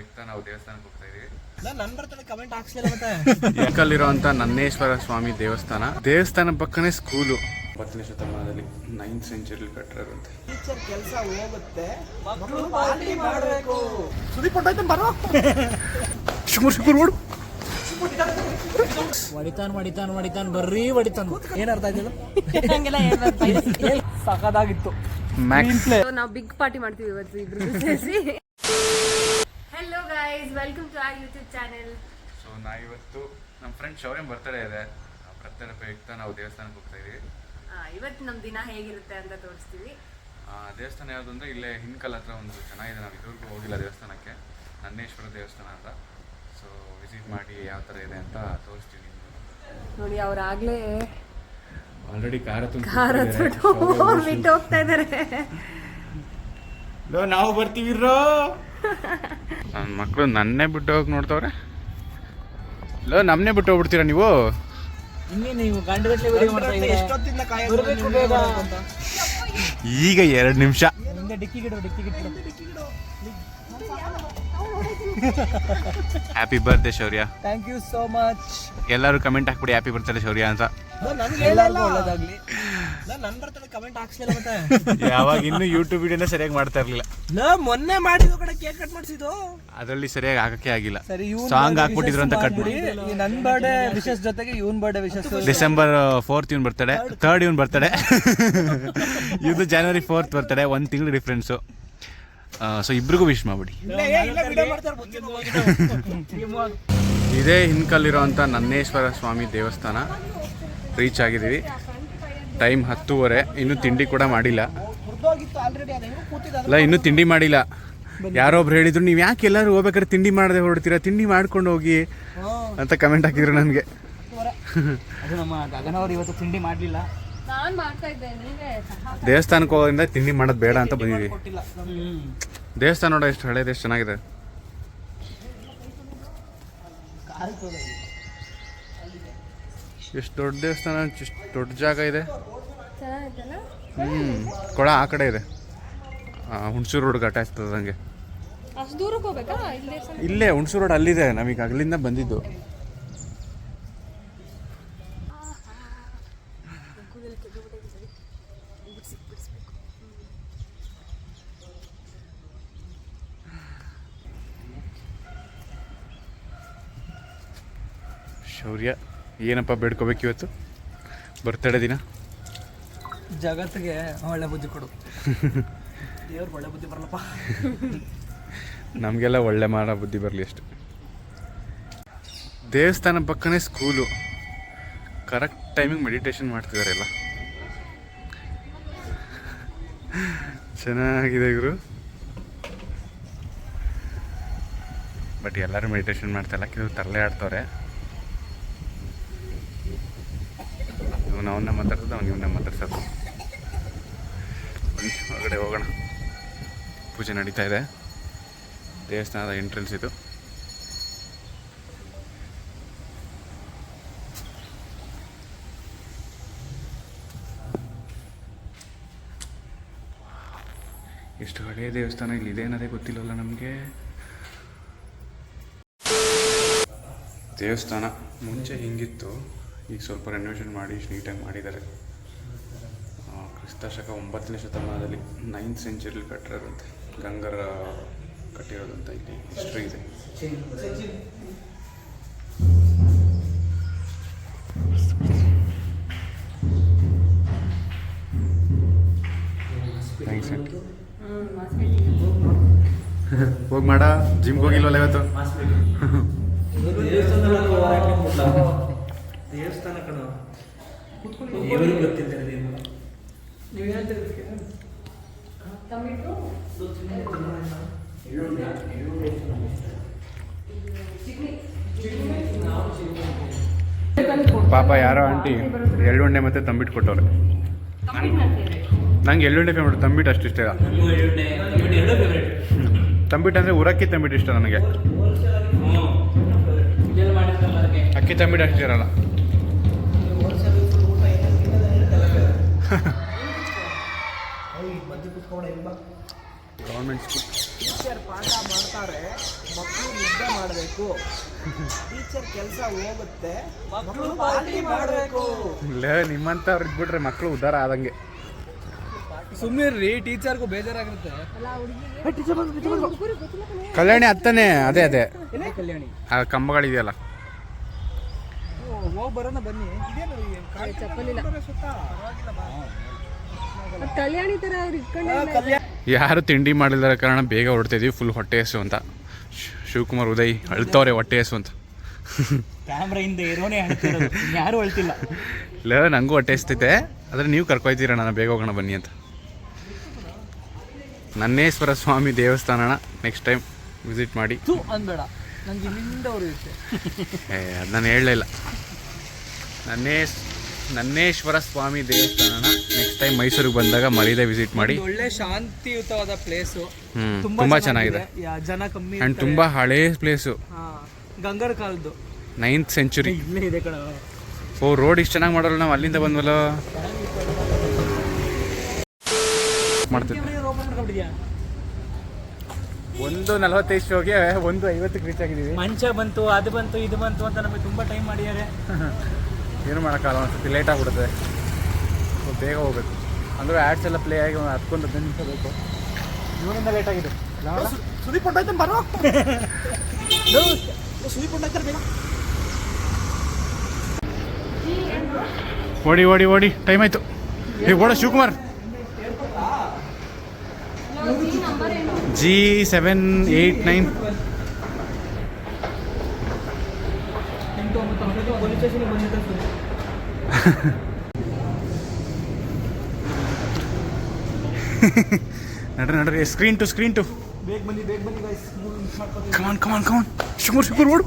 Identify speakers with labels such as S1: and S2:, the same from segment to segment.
S1: ಪ್ರಯುಕ್ತ ನಾವು ದೇವಸ್ಥಾನಕ್ಕೆ ಹೋಗ್ತಾ ಇದೀವಿ.
S2: ನನ್ನ ಬರ್ತಡೆ ಕಮೆಂಟ್ ಹಾಕ್ಸ್ಲಿಲ್ಲ ಮತ್ತೆ.
S1: ಏಕಲ್ಲಿರುವಂತ ನನ್ನೇಶ್ವರ ಸ್ವಾಮಿ ದೇವಸ್ಥಾನ ಪಕ್ಕನೇ ಸ್ಕೂಲು. 10ನೇ ಶತಮಾನದಲ್ಲಿ 9th ಸೆಂಚುರಿ ಕಟ್ಟಿರೋದಂತೆ.
S2: ಟೀಚರ್ ಕೆಲಸ ಹೋಗುತ್ತೆ, ಮಕ್ಕಳು ಪಾರ್ಟಿ ಮಾಡಬೇಕು. ಸುದೀಪ್ ಹೊಂಟೋಯ್ತು ಬರೋ.
S1: ಶುಕ್ರ ಓಡು.
S2: ಹೊಡಿತಾನ್ ಬರ್ರಿ ಹೊಡಿತಾನ್. ಏನ್ ಅರ್ಥ ಆಯ್ತಿಲ್ಲ? ಸಖತ್ತಾಗಿತ್ತು.
S3: ನಾವು ಬಿಗ್ ಪಾರ್ಟಿ ಮಾಡ್ತೀವಿ ಇವತ್ತು ಇಬ್ರು ಸೇರಿಸಿ. Hello guys, welcome to our YouTube channel.
S1: So ಇವತ್ತು ನಮ್ಮ ಫ್ರೆಂಡ್ ಶೌರ್ಯ ಬರ್ತಡೇ ಇದೆ. ಬರ್ತಡೇ ಪ್ರಯುಕ್ತ ನಾವು ದೇವಸ್ಥಾನಕ್ಕೆ ಹೋಗ್ತಾ ಇದೀವಿ.
S3: ಇವತ್ತು ನಮ್ಮ ದಿನ ಹೇಗಿರುತ್ತೆ ಅಂತ ತೋರಿಸ್ತೀವಿ.
S1: ದೇವಸ್ಥಾನ ಯಾವುದು ಅಂದರೆ ಇಲ್ಲೇ ಹಿನ್ಕಲ್ ಹತ್ರ ಒಂದು ಚೆನ್ನಾಗಿದೆ. ನಾವು ಇದುವರೆಗೂ ಹೋಗಿಲ್ಲ ದೇವಸ್ಥಾನಕ್ಕೆ, ನನ್ನೇಶ್ವರ ದೇವಸ್ಥಾನ ಅಂತ. ಸೊ ವಿಸಿಟ್ ಮಾಡಿ ಯಾವ ಥರ ಇದೆ ಅಂತ ತೋರಿಸ್ತೀವಿ.
S3: ನೋಡಿ ಅವ್ರಾಗ್ಲೇ
S1: ಆಲ್ರೆಡಿ ಕಾರ
S3: ಬಿಟ್ಟು ಹೋಗ್ತಾ ಇದಾರೆ.
S1: ನಾವು ಬರ್ತೀವಿ. ನನ್ನ ಮಕ್ಕಳು ನನ್ನೇ ಬಿಟ್ಟು ಹೋಗಿ ನೋಡ್ತವ್ರೆ. ನಮ್ಮನ್ನೇ ಬಿಟ್ಟು ಹೋಗ್ಬಿಡ್ತೀರಾ ನೀವು? ಈಗ 2 ನಿಮಿಷ. Happy birthday Shaurya.
S2: Thank you so much.
S1: ಎಲ್ಲರೂ ಕಮೆಂಟ್ ಹಾಕ್ಬಿಡಿ ಹ್ಯಾಪಿ ಬರ್ತ್ಡೇ ಶೌರ್ಯ ಅಂತ.
S2: ಒಳ್ಳೇದಾಗ್ಲಿ. ನನ್ನ ಬರ್ತಡೆ ಕಮೆಂಟ್ ಹಾಕ್ಸ್ಲಿಲ್ಲ ಮತ್ತೆ.
S1: ಯಾವಾಗ ಇನ್ನು ಯೂಟ್ಯೂಬ್ ವಿಡಿಯೋನ ಸರಿಯಾಗಿ ಮಾಡ್ತಾ ಇರ್ಲಿಲ್ಲ.
S2: ಮೊನ್ನೆ ಮಾಡಿದ್ದು ಕಡೆ ಕೇಕ್ ಕಟ್ ಮಾಡಿಸಿದ್ದು
S1: ಅದರಲ್ಲಿ ಸರಿಯಾಗಿ ಹಾಕಕ್ಕೆ ಆಗಿಲ್ಲ.
S2: ಸರಿ,
S1: ಸಾಂಗ್ ಹಾಕ್ಬಿಟ್ಟಿದ್ರು ಅಂತ ಕಟ್ ಮಾಡಿ.
S2: ನನ್ನ ಬರ್ಡೇ ವಿಶಸ್ ಜೊತೆಗೆ ಇವನ್ ಬರ್ಡೇ ವಿಶಸ್.
S1: ಡಿಸೆಂಬರ್ 4th ಇವನ್ ಬರ್ತಡೆ, 3rd ಇವನ್ ಬರ್ತಡೆ, ಇದು January 4th ಬರ್ತಡೆ. 1 ತಿಂಗಳು ಡಿಫ್ರೆನ್ಸು. ಸೊ ಇಬ್ರಿಗೂ ವಿಶ್ ಮಾಡ್ಬಿಡಿ. ಇದೇ ಹಿನ್ಕಲ್ಲಿರೋಂಥ ನನ್ನೇಶ್ವರ ಸ್ವಾಮಿ ದೇವಸ್ಥಾನ ರೀಚ್ ಆಗಿದ್ದೀವಿ. ಟೈಮ್ 10:30. ಇನ್ನೂ ತಿಂಡಿ ಕೂಡ ಮಾಡಿಲ್ಲ. ಇನ್ನೂ ತಿಂಡಿ ಮಾಡಿಲ್ಲ. ಯಾರೊಬ್ರು ಹೇಳಿದ್ರು, ನೀವು ಯಾಕೆ ಎಲ್ಲರೂ ಹೋಗ್ಬೇಕಾದ್ರೆ ತಿಂಡಿ ಮಾಡದೆ ಹೊರಡ್ತೀರಾ, ತಿಂಡಿ ಮಾಡ್ಕೊಂಡು ಹೋಗಿ ಅಂತ ಕಮೆಂಟ್ ಹಾಕಿದ್ರು ನನಗೆ.
S2: ಇವತ್ತು ತಿಂಡಿ ಮಾಡಲಿಲ್ಲ.
S1: ದೇವಸ್ಥಾನಕ್ಕೆ ಹೋಗೋದ್ರಿಂದ ತಿಂಡಿ ಮಾಡೋದು ಬೇಡ ಅಂತ ಬಂದಿದ್ದೀವಿ. ದೇವಸ್ಥಾನ ನೋಡೋ ಎಷ್ಟು ಹಳೇದು, ಎಷ್ಟು ಚೆನ್ನಾಗಿದೆ. ಎಷ್ಟು ದೊಡ್ಡ ದೇವಸ್ಥಾನ, ಎಷ್ಟು ದೊಡ್ಡ ಜಾಗ ಇದೆ. ಕೊಳ ಆ ಕಡೆ ಇದೆ. ಹುಣಸೂರು ರೋಡ್ಗೆ ಅಟ್ಯಾಚ್ ಆಗ್ತದಂಗೆ. ಇಲ್ಲೇ ಹುಣಸೂರು ರೋಡ್ ಅಲ್ಲಿದೆ. ನಮೀಗ ಅಲ್ಲಿಂದ ಬಂದಿದ್ದು. ಶೌರ್ಯ ಏನಪ್ಪ ಬೇಡ್ಕೋಬೇಕು ಇವತ್ತು ಬರ್ತಡೇ ದಿನ?
S2: ಜಗತ್ತಿಗೆ ಒಳ್ಳೆ ಬುದ್ಧಿ ಕೊಡು. ದೇವ್ರು ಒಳ್ಳೆ ಬುದ್ಧಿ ಬರಲಪ್ಪ.
S1: ನಮಗೆಲ್ಲ ಒಳ್ಳೆ ಮಾಡೋ ಬುದ್ಧಿ ಬರಲಿ ಅಷ್ಟು. ದೇವಸ್ಥಾನ ಪಕ್ಕನೇ ಸ್ಕೂಲು. ಕರೆಕ್ಟ್ ಟೈಮಿಗೆ ಮೆಡಿಟೇಷನ್ ಮಾಡ್ತಿದ್ದಾರೆ ಎಲ್ಲ. ಚೆನ್ನಾಗಿದೆ ಇವರು. ಬಟ್ ಎಲ್ಲರೂ ಮೆಡಿಟೇಷನ್ ಮಾಡ್ತಾಯಿಲ್ಲ, ಕೆಲವು ತರಲೆ ಆಡ್ತವ್ರೆ. ಅವನ್ನ ಮಾತಾಡ್ತದೆ, ಅವ್ನು ಇವನ್ನ ಮಾತಾಡ್ಸೋದು. ಹೊರಗಡೆ ಹೋಗೋಣ. ಪೂಜೆ ನಡೀತಾ ಇದೆ. ದೇವಸ್ಥಾನದ ಎಂಟ್ರೆನ್ಸ್ ಇದು. ಎಷ್ಟು ಹಳೆಯ ದೇವಸ್ಥಾನ ಇಲ್ಲಿದೆ ಅನ್ನೋದೇ ಗೊತ್ತಿಲ್ಲಲ್ಲ ನಮಗೆ. ದೇವಸ್ಥಾನ ಮುಂಚೆ ಹಿಂಗಿತ್ತು, ಈಗ ಸ್ವಲ್ಪ ರೆನೋವೇಷನ್ ಮಾಡಿ ನೀಟಾಗಿ ಮಾಡಿದ್ದಾರೆ. ಕ್ರಿಸ್ತಶಕ 9ನೇ ಶತಮಾನದಲ್ಲಿ 9th ಸೆಂಚುರಿ ಕಟ್ಟಿರೋದಂತೆ. ಗಂಗರ ಕಟ್ಟಿರೋದಂತ ಇಲ್ಲಿ ಹಿಸ್ಟ್ರಿ ಇದೆ. ಹೋಗಿ ಮಾಡ. ಜಿಮ್ಗೆ ಹೋಗಿಲ್ವಲ್ಲ ಇವತ್ತು?
S2: ದೇವಸ್ಥಾನ ಕಣ ಇವರು ಗೊತ್ತಿದ್ದಾರೆ. ನೀವು ಹೇಳ್ತೀರಿ
S1: ಪಾಪ ಯಾರೋ ಆಂಟಿ ಎಳ್ಳುಂಡೆ ಮತ್ತು ತಂಬಿಟ್ಟು ಕೊಟ್ಟವ್ರೆ. ನಂಗೆ ಎಳ್ಳುಂಡೆ ಫೇವ್ರೇಟ್, ತಂಬಿಟ್ಟು ಅಷ್ಟು ಇಷ್ಟ ಇಲ್ಲ. ತಂಬಿಟ್ಟು ಅಂದರೆ ಉರಕ್ಕಿ ತಂಬಿಟ್ಟು ಇಷ್ಟ ನನಗೆ. ಅಕ್ಕಿ ತಂಬಿಟ್ಟು ಅಷ್ಟು ಇರಲ್ಲ. ಗೌರ್ಮೆಂಟ್
S2: ಟೀಚರ್ ಪಾಠ ಮಾಡ್ತಾರೆ, ಮಕ್ಕಳು ನಿದ್ದೆ ಮಾಡಬೇಕು, ಟೀಚರ್ ಕೆಲಸ ಹೋಗುತ್ತೆ, ಮಕ್ಕಳು ಪಾರ್ಟಿ ಮಾಡಬೇಕು.
S1: ಇಲ್ಲ ನಿಮ್ಮಂಥವ್ರು ಇದ್ಬಿಟ್ರೆ ಮಕ್ಕಳು ಉದ್ಧಾರ ಆದಂಗೆ.
S2: ಸುಮ್ಮನೆ ಟೀಚರ್ಗೂ ಬೇಜಾರಾಗಿರುತ್ತೆ.
S1: ಕಲ್ಯಾಣಿ ಹತ್ತನೇ ಅದೇ ಅದೇ
S2: ಕಲ್ಯಾಣಿ
S1: ಆ ಕಂಬಗಳಿದೆಯಲ್ಲ.
S2: ಹೋಗಿ ಬರೋಣ ಬನ್ನಿ.
S3: ಕಲ್ಯಾಣಿ ತರ ಅವ್ರು ಇಟ್ಕೊಂಡೆ.
S1: ಯಾರು ತಿಂಡಿ ಮಾಡಿದಾರ ಕಾರಣ ಬೇಗ ಹೊರಡ್ತಿದ್ವಿ. ಫುಲ್ ಹೊಟ್ಟೆ ಹಸು ಅಂತ ಶಿವಕುಮಾರ್ ಉದಯ್ ಅಳ್ತವ್ರೆ ಹೊಟ್ಟೆ ಹಸು ಅಂತ.
S2: ಕ್ಯಾಮ್ರಾಯಿಂದ ಇರೋನೇ ಯಾರು ಅಳ್ತಿಲ್ಲ.
S1: ಇಲ್ಲ ನನಗೂ ಹೊಟ್ಟೆ ಹಸ್ತೈತೆ, ಆದರೆ ನೀವು ಕರ್ಕೊಯ್ತೀರ ನಾನು ಬೇಗ ಹೋಗೋಣ ಬನ್ನಿ ಅಂತ. ನನ್ನೇಶ್ವರ ಸ್ವಾಮಿ ದೇವಸ್ಥಾನನ ನೆಕ್ಸ್ಟ್ ಟೈಮ್ ವಿಸಿಟ್ ಮಾಡಿ.
S2: ಅನ್ಬೇಡ, ನಂಗೆ ಇಲ್ಲಿಂದ ಅವ್ರು ಇರುತ್ತೆ.
S1: ಅದು ನಾನು ಹೇಳಲೇ ಇಲ್ಲ. ನನ್ನೇಶ್ವರ ಸ್ವಾಮಿ ದೇವಸ್ಥಾನನ ನೆಕ್ಸ್ಟ್ ಟೈಮ್ ಮೈಸೂರಿಗೆ ಬಂದಾಗ ಮರೀದೆ ವಿಸಿಟ್ ಮಾಡಿ.
S2: ಒಳ್ಳೆ ಶಾಂತಿಯುತವಾದ ಪ್ಲೇಸು,
S1: ತುಂಬ ಚೆನ್ನಾಗಿದೆ,
S2: ಜನ ಕಮ್ಮಿ
S1: ಆ್ಯಂಡ್ ತುಂಬ ಹಳೇ ಪ್ಲೇಸು.
S2: ಗಂಗರ ಕಾಲದ್ದು
S1: 9th century.
S2: ಇಲ್ಲೇ ಇದೆ ಕಣ.
S1: ಓ ರೋಡ್ ಇಷ್ಟು ಚೆನ್ನಾಗಿ ಮಾಡೋಲ್ಲ, ನಾವು ಅಲ್ಲಿಂದ ಬಂದ್ವಲ್ಲ. ಮಾಡ್ತೀವಿ 1:45 ಹೋಗಿ 1:50 ರೀಚ್ ಆಗಿದ್ದೀವಿ.
S2: ಮಂಚ ಬಂತು, ಅದು ಬಂತು, ಇದು ಬಂತು ಅಂತ ನಮಗೆ ತುಂಬ ಟೈಮ್ ಮಾಡಿದ್ದಾರೆ.
S1: ಏನು ಮಾಡೋಕ್ಕಾಗಲ್ಲ, ಒಂದ್ಸತಿ ಲೇಟ್ ಆಗಿಬಿಡುತ್ತೆ. ಬೇಗ ಹೋಗ್ಬೇಕು ಅಂದರೆ ಆ್ಯಡ್ಸ್ ಎಲ್ಲ ಪ್ಲೇ ಆಗಿ ಒಂದು 10-15 ನಿಮಿಷ ಬೇಕು. ಇವನಿಂದ ಲೇಟ್ ಆಗಿದೆ.
S2: ಸುದೀಪ್ ಹೊಂಟಾಯ್ತಾನೆ ಬರೋ, ಸುದೀಪ್ ಹೊಂಟಾಯ್ತಾರೆ ಬೇಗ.
S1: ಓಡಿ ಓಡಿ ಓಡಿ ಟೈಮ್ ಆಯಿತು. ಈಗ ಓಡ ಶಿವಕುಮಾರ್. G789. ನಡ್ರಿ ಸ್ಕ್ರೀನ್ ಟು
S2: ಬೇಗ ಬನ್ನಿ ಗೈಸ್.
S1: ಕಮಾನ್ ಶಿವಕುಮಾರ್ ಓಡು.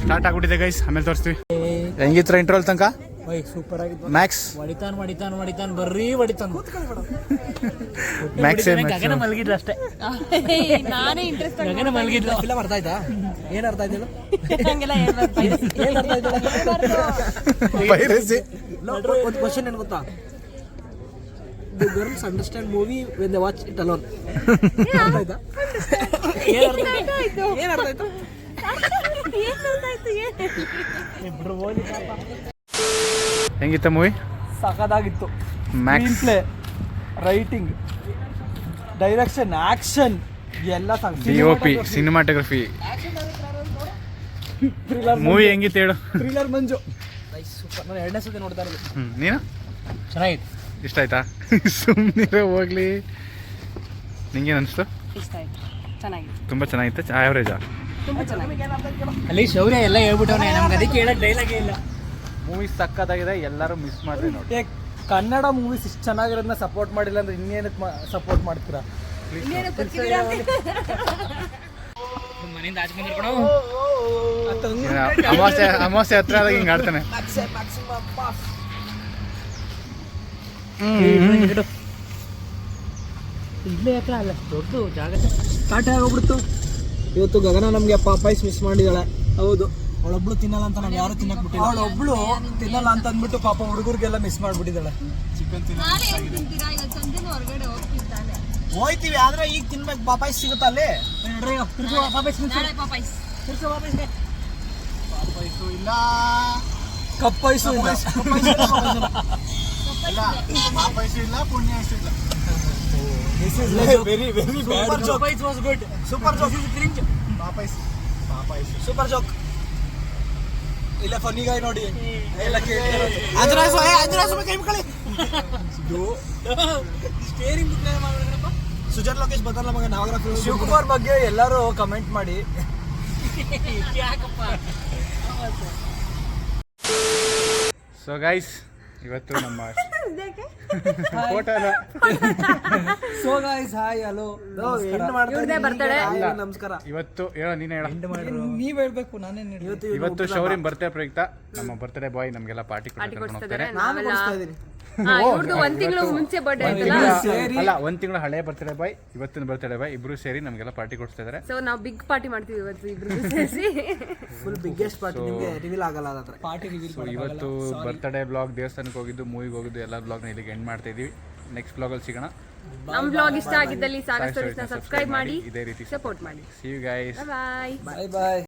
S1: ಸ್ಟಾರ್ಟ್ ಆಗ್ಬಿಟ್ಟಿದೆ ಗೈಸ್, ಆಮೇಲೆ ತೋರಿಸ್ತೀವಿ. ಹೆಂಗಿತ್ರ ಇಂಟ್ರೋಲ್ ತನಕ?
S2: ಸೂಪರ್ ಆಗಿತ್ತು.
S1: ಮ್ಯಾಕ್ಸ್
S2: ಹೊಡಿತಾನ್ ಬರ್ರಿ ಹೊಡಿತಾನ್.
S1: ಮ್ಯಾಕ್ಸ್
S2: ಗಗನ ಮಲಗಿದ್ರು ಅಷ್ಟೇ.
S3: ನಾನೇ ಇಂಟ್ರೆಸ್ಟ್
S2: ಗಗನ ಮಲಗಿದ್ರು. ಫಿಲಮ್ ಅರ್ಥ ಆಯ್ತಾ? ಏನ್ ಅರ್ಥ ಆಯ್ತು?
S1: ಪೈರಸಿ.
S2: ಒಂದು ಕ್ವಶನ್ ಏನ್ ಗೊತ್ತಾ? The girls understand movie when they watch it alone. ಅರ್ಥ ಆಯ್ತಾ? ಏನ್ ಅರ್ಥ ಆಯ್ತು?
S1: ಹೆಂಗಿತ್ತ ಮೂವಿ?
S2: ಸಖತ್ತಾಗಿತ್ತು.
S1: ಮ್ಯಾಕ್ಸ್
S2: ಪ್ಲೇ, ರೈಟಿಂಗ್, ಡೈರೆಕ್ಷನ್, ಆಕ್ಷನ್ ಎಲ್ಲ
S1: DOP, ಸಿನಿಮಾಟೋಗ್ರಫಿ. ಮೂವಿ ಹೆಂಗಿತ್ತು ಹೇಳು?
S2: Thriller Manju super. ನಾನು 2ನೇ ಸತಿ ನೋಡ್ತಾ ಇರೋದು.
S1: ನೀನು?
S2: ಚೆನ್ನಾಗಿತ್ತು.
S1: ಇಷ್ಟ ಆಯ್ತಾ? ಸುಮ್ಮನೆ ಹೋಗ್ಲಿ. ನಿಂಗೇನು ಅನಿಸ್ತು?
S3: ಇಷ್ಟ ಆಯ್ತು, ಚೆನ್ನಾಗಿತ್ತು,
S1: ತುಂಬ ಚೆನ್ನಾಗಿತ್ತು. ಆವ್ರೇಜಾ?
S3: ತುಂಬ ಚೆನ್ನಾಗಿತ್ತು.
S2: ಅಲ್ಲಿ ಶೌರ್ಯ ಎಲ್ಲ ಹೇಳ್ಬಿಟ್ಟವನೇ, ನಮ್ಗೆ ಅದಕ್ಕೆ ಹೇಳೋದು ಡೈಲಾಗೇ ಇಲ್ಲ.
S1: ಮೂವಿ ಸಕ್ಕತ್ತಾಗಿದೆ, ಎಲ್ಲರೂ ಮಿಸ್ ಮಾಡಿರಿ ನೋಡಿ.
S2: ಕನ್ನಡ ಮೂವೀಸ್ ಇಷ್ಟು ಚೆನ್ನಾಗಿರೋದನ್ನ ಸಪೋರ್ಟ್ ಮಾಡಿಲ್ಲ ಅಂದ್ರೆ ಇನ್ನೇನಕ್ಕೆ ಸಪೋರ್ಟ್ ಮಾಡ್ತೀರಾ? ಮನೆಯಿಂದ ಆಚೆ ಬಂದಿರ್ಕೊಣ.
S1: ಅಮಾವಾಸ್ಯೆ ಹತ್ರ ಆದಾಗ ಹಿಂಗೆ ಆಡ್ತಾನೆ.
S2: ಇಲ್ಲೇ ಹತ್ರ ಅಲ್ಲ, ದೊಡ್ಡ ಜಾಗ. ಸ್ಟಾರ್ಟ್ ಆಗೋಗ್ಬಿಡ್ತು. ಇವತ್ತು ಗಗನ ನಮಗೆ ಪಾಪಾಯ್ಸ್ ಮಿಸ್ ಮಾಡಿದಾಳೆ. ಹೌದು, ಅವಳೊಬ್ಳು ತಿನ್ನಲ್ಲ ಅಂತ ನಾವು ಯಾರು ತಿನ್ನಕ್ ಬಿಟ್ಟಿಲ್ಲ. ಅವಳೊಬ್ಳು ತಿನ್ನಲ್ಲ ಅಂತ ಅಂದ್ಬಿಟ್ಟು ಪಾಪ ಹುಡುಗರಿಗೆಲ್ಲ ಮಿಸ್ ಮಾಡ್ಬಿಟ್ಟಿದ್ದಾಳೆ. ಚಿಕನ್ ಹೋಯ್ತೀವಿ, ಆದ್ರೆ ಈಗ ತಿನ್ಬೇಕು. ಪಾಪಾಯ್ಸ್ ಸಿಗುತ್ತಾ ಅಲ್ಲಿ? ಪಾಪಾಯ್ಸು ಇಲ್ಲ, ಕಪ್ಪೈಸು ಇಲ್ಲ, ಪಾಪಾಯ್ಸು ಇಲ್ಲ, ಪುಣ್ಯಾಯ್ಸು ಇಲ್ಲ. This is very bad joke. Papais was good. Super joke. This is cringe. Papais. Super joke. ಇಲ್ಲ ಫನ್ನಿ ಗಾಯ್ ನೋಡಿ. ಎಲ್ಲ ಕೇಳ್ತಾರೆ. ಆಂಜನೇಯ ಕೈ ಮುಕ್ಕಳಿ. ಸ್ಟೇರಿಂಗ್ ಬಿಟ್ರೆ ಮಾಡ್ಬಿಡಪ್ಪ. ಸುಜನ್ ಲೋಕೇಶ್ ಬದಲ ಮಗ ನಾಗರ ಶಿವಕುಮಾರ್ ಬಗ್ಗೆ ಎಲ್ಲರೂ ಕಮೆಂಟ್ ಮಾಡಿ. ಯಾಕಪ್ಪ?
S1: ಸೊ ಗೈಸ್, ಇವತ್ತು ನಮ್ಮ photo
S2: so guys, hi, hello, ನಮಸ್ಕಾರ.
S1: ಇವತ್ತು ಹೇಳೋ, ನೀನು ಹೇಳ.
S2: ನೀವ್ ಹೇಳ್ಬೇಕು, ನಾನೇನು.
S1: ಇವತ್ತು ಶೌರ್ಯಂ ಬರ್ತ್ಡೇ ಪ್ರಯುಕ್ತ ನಮ್ಮ ಬರ್ತ್ಡೇ ಬಾಯ್ ನಮಗೆಲ್ಲ ಪಾರ್ಟಿ ಕೊಡ್ತಾರೆ.
S2: ನಾನು ಕೊಡಿಸ್ತಾ ಇದ್ದೀನಿ.
S3: ಇವ್ರದ್ದು 1 ತಿಂಗಳು ಮುಂಚೆ ಬರ್ಡೇ ಆಯ್ತಲ್ಲ,
S1: ಅಲ್ಲ 1 ತಿಂಗಳು ಹಳೆ ಬರ್ತಡೇ ಬಾಯ್, ಇವತ್ತಿನ ಬರ್ತಡೇ ಬಾಯ್, ಇಬ್ರು ಸೇರಿ ನಮಗೆಲ್ಲ ಪಾರ್ಟಿ ಕೊಡ್ತಾ ಇದ್ದಾರೆ.
S3: ಸೊ ನಾವು ಬಿಗ್ ಪಾರ್ಟಿ ಮಾಡ್ತೀವಿ ಇವತ್ತು ಇಬ್ರು ಸೇರಿಸಿ.
S2: ಫುಲ್ ಬಿಗ್ಗೆಸ್ಟ್ ಪಾರ್ಟಿ, ನಿಮಗೆ ರಿವೀಲ್ ಆಗಲ್ಲ ಅದಾದ್ರೆ ಪಾರ್ಟಿ ರಿವೀಲ್.
S1: ಸೊ ಇವತ್ತು ಬರ್ತ್ಡೇ ಬ್ಲಾಗ್, ದೇವಸ್ಥಾನಕ್ಕೆ ಹೋಗಿದ್ದು, ಮೂವಿಗೆ ಹೋಗಿದ್ದು, ಎಲ್ಲ ಬ್ಲಾಗ್ನ ಇಲ್ಲಿಗೆ ಎಂಡ್ ಮಾಡ್ತಾ ಇದೀವಿ. ನೆಕ್ಸ್ಟ್ ಬ್ಲಾಗಲ್ಲಿ ಸಿಗೋಣ.
S3: ನಮ್ಮ ಬ್ಲಾಗ್ ಇಷ್ಟ ಆಗಿದ್ದಲ್ಲಿ ಸಾಗರ್ ಸ್ಟೋರೀಸ್ನ ಸಬ್ಸ್ಕ್ರೈಬ್ ಮಾಡಿ,
S1: ಇದೇ ರೀತಿ
S3: ಸಪೋರ್ಟ್ ಮಾಡಿ.
S1: See you guys.
S3: Bye.
S2: Bye bye.